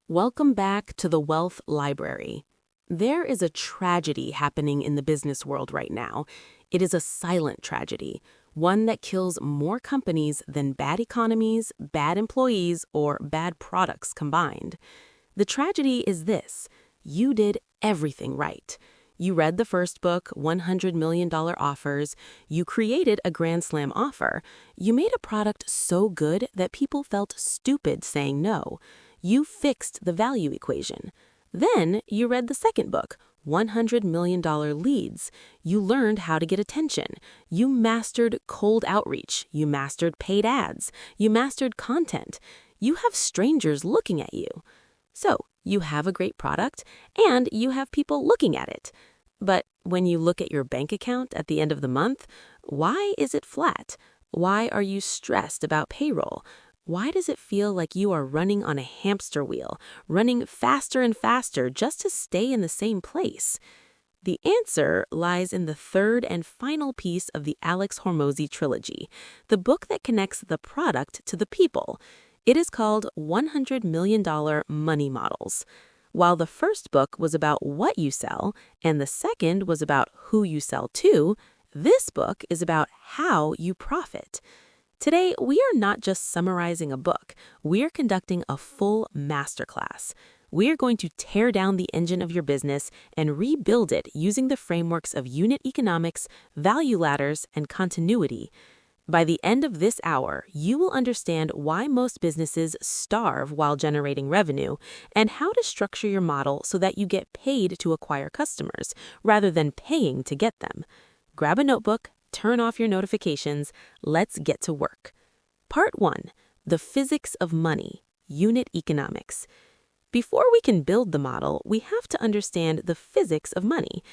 Welcome back to the Wealth Library. There is a tragedy happening in the business world right now. It is a silent tragedy, one that kills more companies than bad economies, bad employees, or bad products combined. The tragedy is this: you did everything right. You read the first book, $100 million Offers. You created a Grand Slam offer. You made a product so good that people felt stupid saying no. You fixed the value equation. Then you read the second book, $100 million Leads. You learned how to get attention. You mastered cold outreach. You mastered paid ads. You mastered content. You have strangers looking at you. So you have a great product and you have people looking at it. But when you look at your bank account at the end of the month, why is it flat? Why are you stressed about payroll? Why does it feel like you are running on a hamster wheel, running faster and faster just to stay in the same place? The answer lies in the third and final piece of the Alex Hormozi trilogy, the book that connects the product to the people. It is called $100 Million Money Models. While the first book was about what you sell and the second was about who you sell to, this book is about how you profit. Today, we are not just summarizing a book. We are conducting a full masterclass. We are going to tear down the engine of your business and rebuild it using the frameworks of unit economics, value ladders, and continuity. By the end of this hour, you will understand why most businesses starve while generating revenue and how to structure your model so that you get paid to acquire customers rather than paying to get them. Grab a notebook, turn off your notifications. Let's get to work. Part 1. The Physics of Money, Unit Economics. Before we can build the model, we have to understand the physics of money.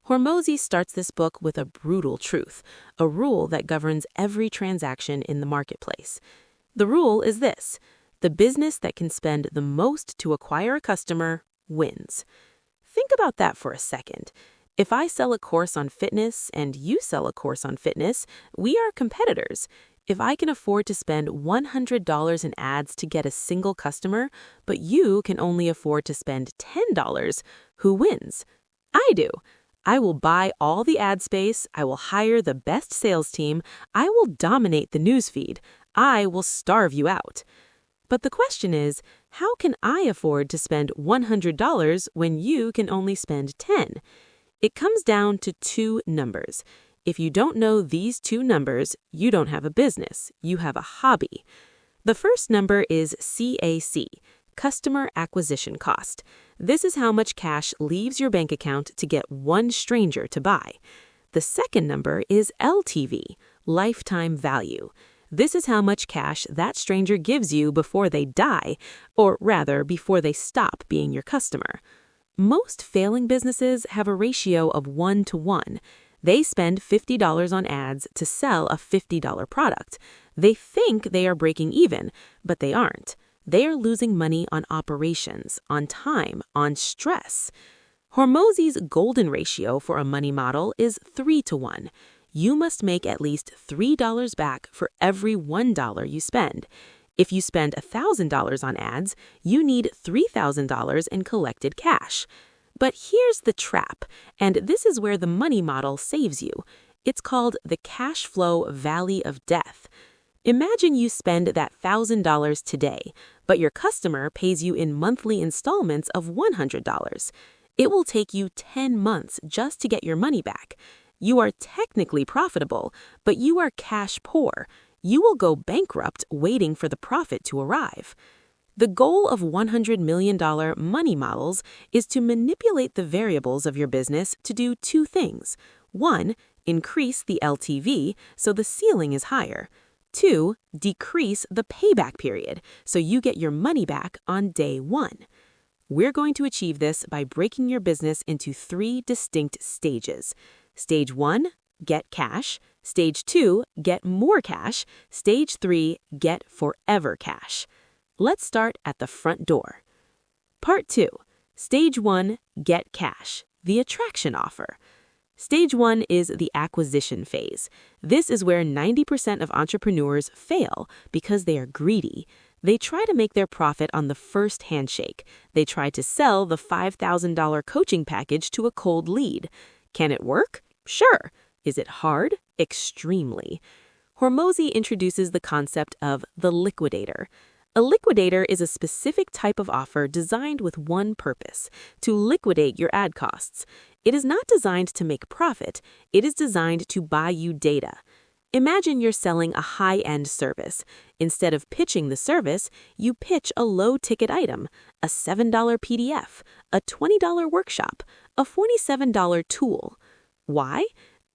Hormozi starts this book with a brutal truth, a rule that governs every transaction in the marketplace. The rule is this: the business that can spend the most to acquire a customer wins. Think about that for a second. If I sell a course on fitness and you sell a course on fitness, we are competitors. If I can afford to spend $100 in ads to get a single customer, but you can only afford to spend $10, who wins? I do. I will buy all the ad space. I will hire the best sales team. I will dominate the newsfeed. I will starve you out. But the question is, how can I afford to spend $100 when you can only spend $10? It comes down to two numbers. If you don't know these two numbers, you don't have a business. You have a hobby. The first number is CAC, Customer Acquisition Cost. This is how much cash leaves your bank account to get one stranger to buy. The second number is LTV, Lifetime Value. This is how much cash that stranger gives you before they die, or rather, before they stop being your customer. Most failing businesses have a ratio of 1 to 1. They spend $50 on ads to sell a $50 product. They think they are breaking even, but they aren't. They are losing money on operations, on time, on stress. Hormozi's golden ratio for a money model is 3 to 1. You must make at least $3 back for every $1 you spend. If you spend $1,000 on ads, you need $3,000 in collected cash. But here's the trap, and this is where the money model saves you. It's called the cash flow valley of death. Imagine you spend that $1,000 today, but your customer pays you in monthly installments of $100. It will take you 10 months just to get your money back. You are technically profitable, but you are cash poor. You will go bankrupt waiting for the profit to arrive. The goal of $100 million money models is to manipulate the variables of your business to do two things. 1, increase the LTV so the ceiling is higher. 2, decrease the payback period so you get your money back on day 1. We're going to achieve this by breaking your business into 3 distinct stages. Stage 1, get cash. Stage 2, get more cash. Stage 3, get forever cash. Let's start at the front door. Part 2, Stage 1, get cash, the attraction offer. Stage 1 is the acquisition phase. This is where 90% of entrepreneurs fail because they are greedy. They try to make their profit on the first handshake. They try to sell the $5,000 coaching package to a cold lead. Can it work? Sure. Is it hard? Extremely. Hormozi introduces the concept of the liquidator. A liquidator is a specific type of offer designed with one purpose: to liquidate your ad costs. It is not designed to make profit. It is designed to buy you data. Imagine you're selling a high-end service. Instead of pitching the service, you pitch a low-ticket item, a $7 PDF, a $20 workshop, a $47 tool. Why?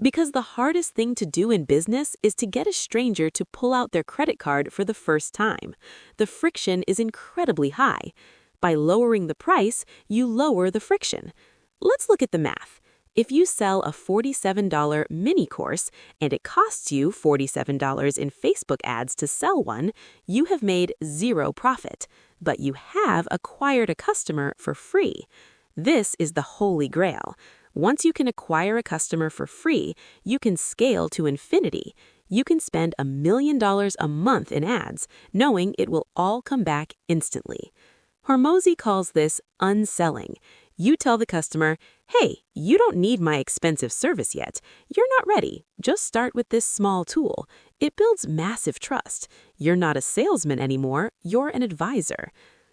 Because the hardest thing to do in business is to get a stranger to pull out their credit card for the first time. The friction is incredibly high. By lowering the price, you lower the friction. Let's look at the math. If you sell a $47 mini course and it costs you $47 in Facebook ads to sell one, you have made zero profit, but you have acquired a customer for free. This is the holy grail. Once you can acquire a customer for free, you can scale to infinity. You can spend $1 million a month in ads, knowing it will all come back instantly. Hormozi calls this unselling. You tell the customer, hey, you don't need my expensive service yet. You're not ready. Just start with this small tool. It builds massive trust. You're not a salesman anymore. You're an advisor.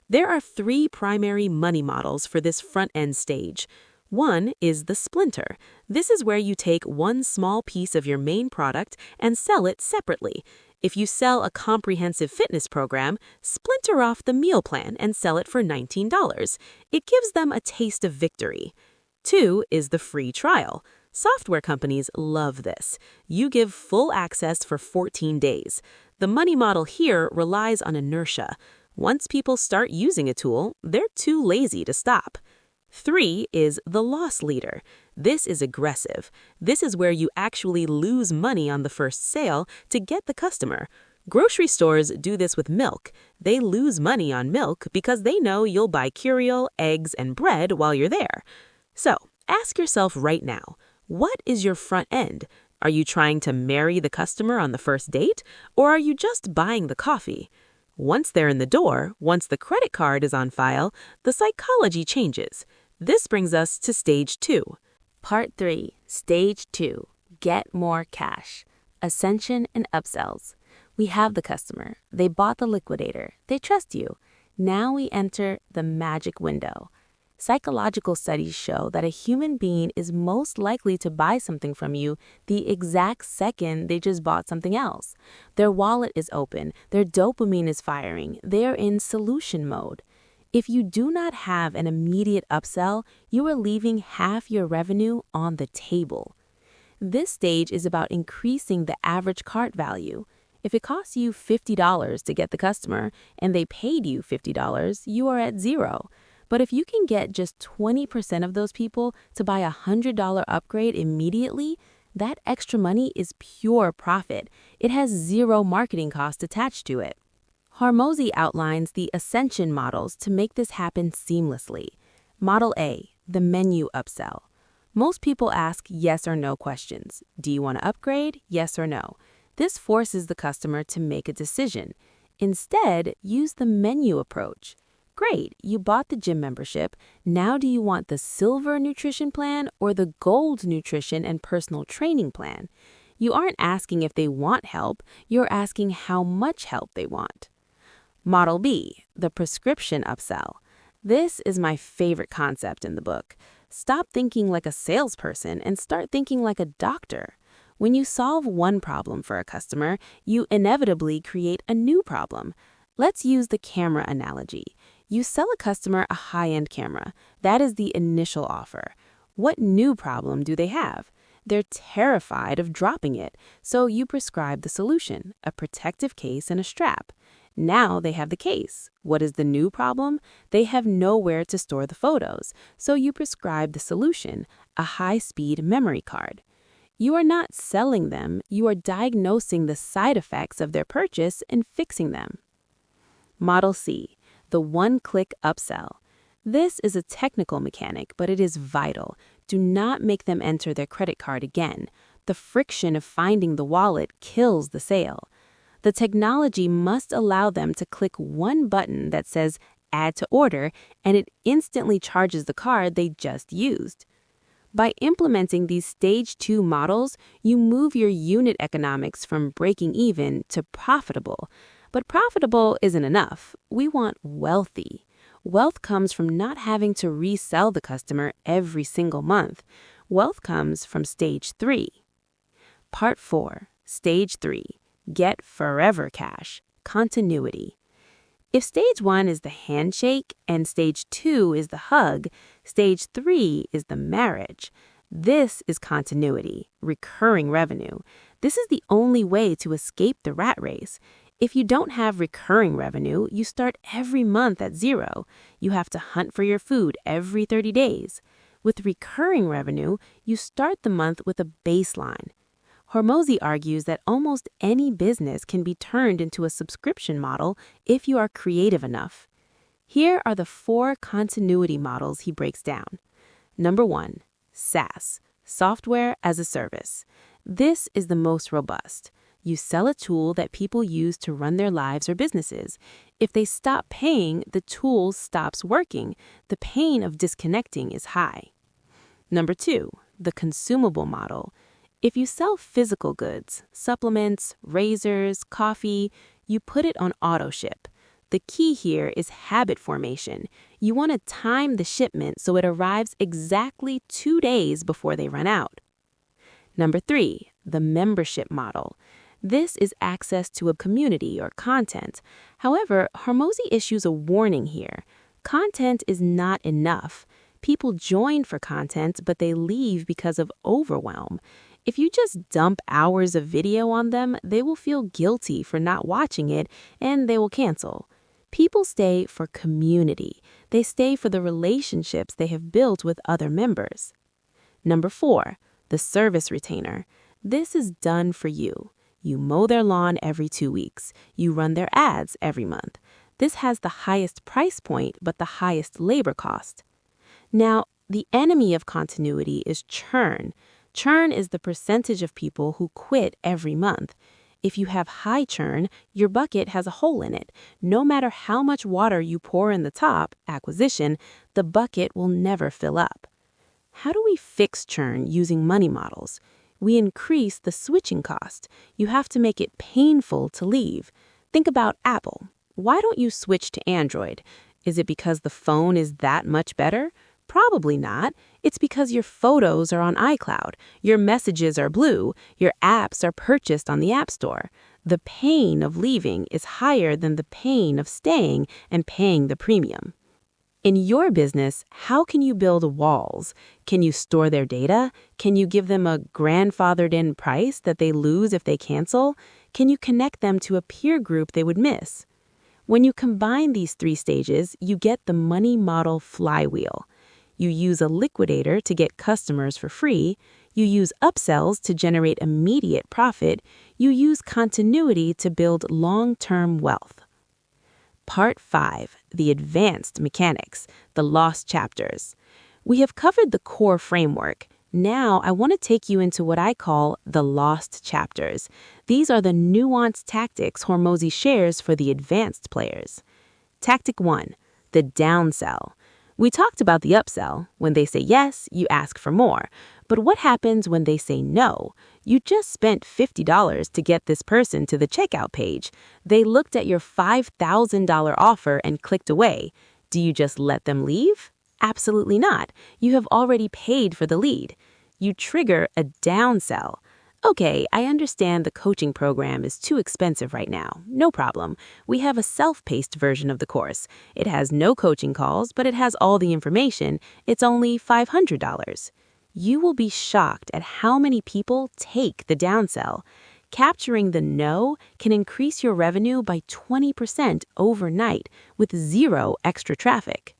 There are 3 primary money models for this front-end stage. One is the splinter. This is where you take one small piece of your main product and sell it separately. If you sell a comprehensive fitness program, splinter off the meal plan and sell it for $19. It gives them a taste of victory. 2 is the free trial. Software companies love this. You give full access for 14 days. The money model here relies on inertia. Once people start using a tool, they're too lazy to stop. 3 is the loss leader. This is aggressive. This is where you actually lose money on the first sale to get the customer. Grocery stores do this with milk. They lose money on milk because they know you'll buy cereal, eggs, and bread while you're there. So, ask yourself right now, what is your front end? Are you trying to marry the customer on the first date, or are you just buying the coffee? Once they're in the door, once the credit card is on file, the psychology changes. This brings us to stage 2. Part 3, Stage 2, Get More Cash, Ascension and Upsells. We have the customer. They bought the liquidator. They trust you. Now we enter the magic window. Psychological studies show that a human being is most likely to buy something from you the exact second they just bought something else. Their wallet is open. Their dopamine is firing. They are in solution mode. If you do not have an immediate upsell, you are leaving half your revenue on the table. This stage is about increasing the average cart value. If it costs you $50 to get the customer and they paid you $50, you are at zero. But if you can get just 20% of those people to buy a $100 upgrade immediately, that extra money is pure profit. It has zero marketing cost attached to it. Hormozi outlines the ascension models to make this happen seamlessly. Model A, the menu upsell. Most people ask yes or no questions. Do you want to upgrade? Yes or no. This forces the customer to make a decision. Instead, use the menu approach. Great, you bought the gym membership. Now do you want the silver nutrition plan or the gold nutrition and personal training plan? You aren't asking if they want help, you're asking how much help they want. Model B, the prescription upsell. This is my favorite concept in the book. Stop thinking like a salesperson and start thinking like a doctor. When you solve one problem for a customer, you inevitably create a new problem. Let's use the camera analogy. You sell a customer a high-end camera. That is the initial offer. What new problem do they have? They're terrified of dropping it, so you prescribe the solution, a protective case and a strap. Now they have the case. What is the new problem? They have nowhere to store the photos, so you prescribe the solution, a high-speed memory card. You are not selling them, you are diagnosing the side effects of their purchase and fixing them. Model C, the one-click upsell. This is a technical mechanic, but it is vital. Do not make them enter their credit card again. The friction of finding the wallet kills the sale. The technology must allow them to click one button that says Add to Order, and it instantly charges the card they just used. By implementing these Stage 2 models, you move your unit economics from breaking even to profitable. But profitable isn't enough. We want wealthy. Wealth comes from not having to resell the customer every single month. Wealth comes from Stage 3. Part 4, Stage 3, Get Forever Cash, Continuity. If Stage 1 is the handshake and Stage 2 is the hug, Stage 3 is the marriage. This is continuity, recurring revenue. This is the only way to escape the rat race. If you don't have recurring revenue, you start every month at zero. You have to hunt for your food every 30 days. With recurring revenue, you start the month with a baseline. Hormozi argues that almost any business can be turned into a subscription model if you are creative enough. Here are the 4 continuity models he breaks down. Number 1, SaaS, Software as a Service. This is the most robust. You sell a tool that people use to run their lives or businesses. If they stop paying, the tool stops working. The pain of disconnecting is high. Number 2, the consumable model. If you sell physical goods, supplements, razors, coffee, you put it on auto ship. The key here is habit formation. You want to time the shipment so it arrives exactly 2 days before they run out. Number 3, the membership model. This is access to a community or content. However, Hormozi issues a warning here. Content is not enough. People join for content, but they leave because of overwhelm. If you just dump hours of video on them, they will feel guilty for not watching it, and they will cancel. People stay for community. They stay for the relationships they have built with other members. Number 4, the service retainer. This is done for you. You mow their lawn every 2 weeks. You run their ads every month. This has the highest price point, but the highest labor cost. Now, the enemy of continuity is churn. Churn is the percentage of people who quit every month. If you have high churn, your bucket has a hole in it. No matter how much water you pour in the top, acquisition, the bucket will never fill up. How do we fix churn using money models? We increase the switching cost. You have to make it painful to leave. Think about Apple. Why don't you switch to Android? Is it because the phone is that much better? Probably not. It's because your photos are on iCloud, your messages are blue, your apps are purchased on the App Store. The pain of leaving is higher than the pain of staying and paying the premium. In your business, how can you build walls? Can you store their data? Can you give them a grandfathered-in price that they lose if they cancel? Can you connect them to a peer group they would miss? When you combine these 3 stages, you get the money model flywheel. You use a liquidator to get customers for free. You use upsells to generate immediate profit. You use continuity to build long-term wealth. Part 5, the advanced mechanics, the lost chapters. We have covered the core framework. Now I want to take you into what I call the lost chapters. These are the nuanced tactics Hormozi shares for the advanced players. Tactic 1, the downsell. We talked about the upsell. When they say yes, you ask for more. But what happens when they say no? You just spent $50 to get this person to the checkout page. They looked at your $5,000 offer and clicked away. Do you just let them leave? Absolutely not. You have already paid for the lead. You trigger a downsell. Okay, I understand the coaching program is too expensive right now. No problem. We have a self-paced version of the course. It has no coaching calls, but it has all the information. It's only $500. You will be shocked at how many people take the downsell. Capturing the no can increase your revenue by 20% overnight with 0 extra traffic.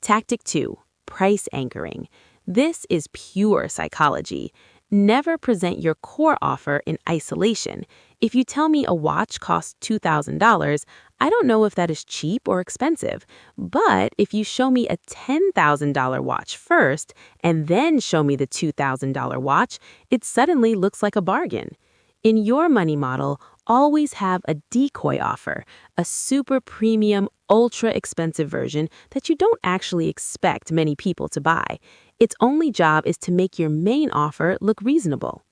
Tactic 2, price anchoring. This is pure psychology. Never present your core offer in isolation. If you tell me a watch costs $2,000, I don't know if that is cheap or expensive. But if you show me a $10,000 watch first and then show me the $2,000 watch, it suddenly looks like a bargain. In your money model, always have a decoy offer, a super premium, ultra expensive version that you don't actually expect many people to buy. Its only job is to make your main offer look reasonable.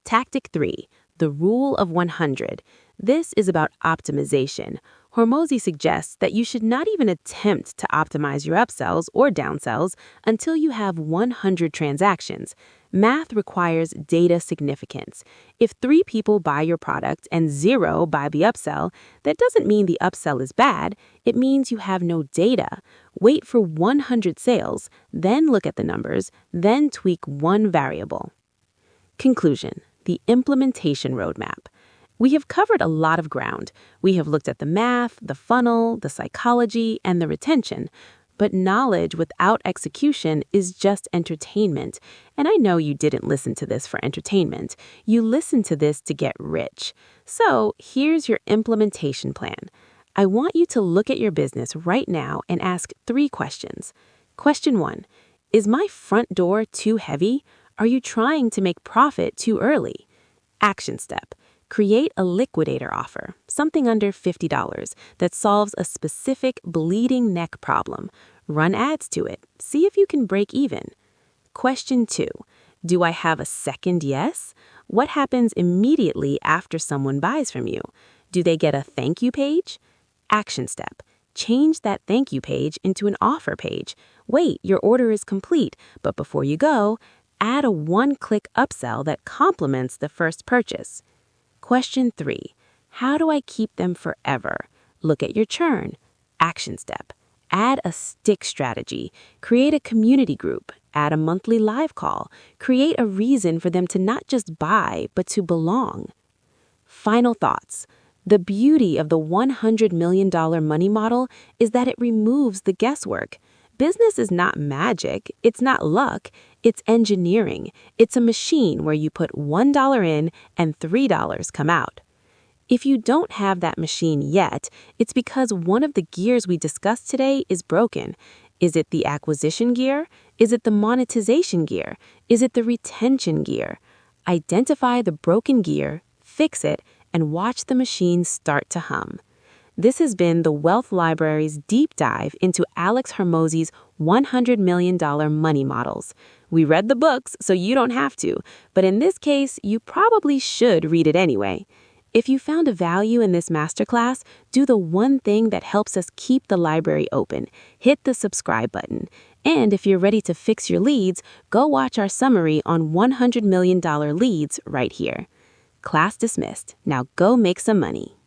Tactic 3, the rule of 100. This is about optimization. Hormozi suggests that you should not even attempt to optimize your upsells or downsells until you have 100 transactions. Math requires data significance. If 3 people buy your product and 0 buy the upsell, that doesn't mean the upsell is bad. It means you have no data. Wait for 100 sales, then look at the numbers, then tweak one variable. Conclusion: the implementation roadmap. We have covered a lot of ground. We have looked at the math, the funnel, the psychology, and the retention. But knowledge without execution is just entertainment. And I know you didn't listen to this for entertainment. You listened to this to get rich. So here's your implementation plan. I want you to look at your business right now and ask 3 questions. Question 1, is my front door too heavy? Are you trying to make profit too early? Action step: create a liquidator offer, something under $50, that solves a specific bleeding neck problem. Run ads to it. See if you can break even. Question 2, do I have a second yes? What happens immediately after someone buys from you? Do they get a thank you page? Action step: change that thank you page into an offer page. Wait, your order is complete, but before you go, add a one-click upsell that complements the first purchase. Question 3, how do I keep them forever? Look at your churn. Action step: add a stick strategy. Create a community group. Add a monthly live call. Create a reason for them to not just buy, but to belong. Final thoughts. The beauty of the $100 million money model is that it removes the guesswork. Business is not magic. It's not luck. It's engineering. It's a machine where you put $1 in and $3 come out. If you don't have that machine yet, it's because one of the gears we discussed today is broken. Is it the acquisition gear? Is it the monetization gear? Is it the retention gear? Identify the broken gear, fix it, and watch the machine start to hum. This has been the Wealth Library's deep dive into Alex Hormozi's $100 million money models. We read the books, so you don't have to, but in this case, you probably should read it anyway. If you found a value in this masterclass, do the one thing that helps us keep the library open. Hit the subscribe button. And if you're ready to fix your leads, go watch our summary on $100 million leads right here. Class dismissed. Now go make some money.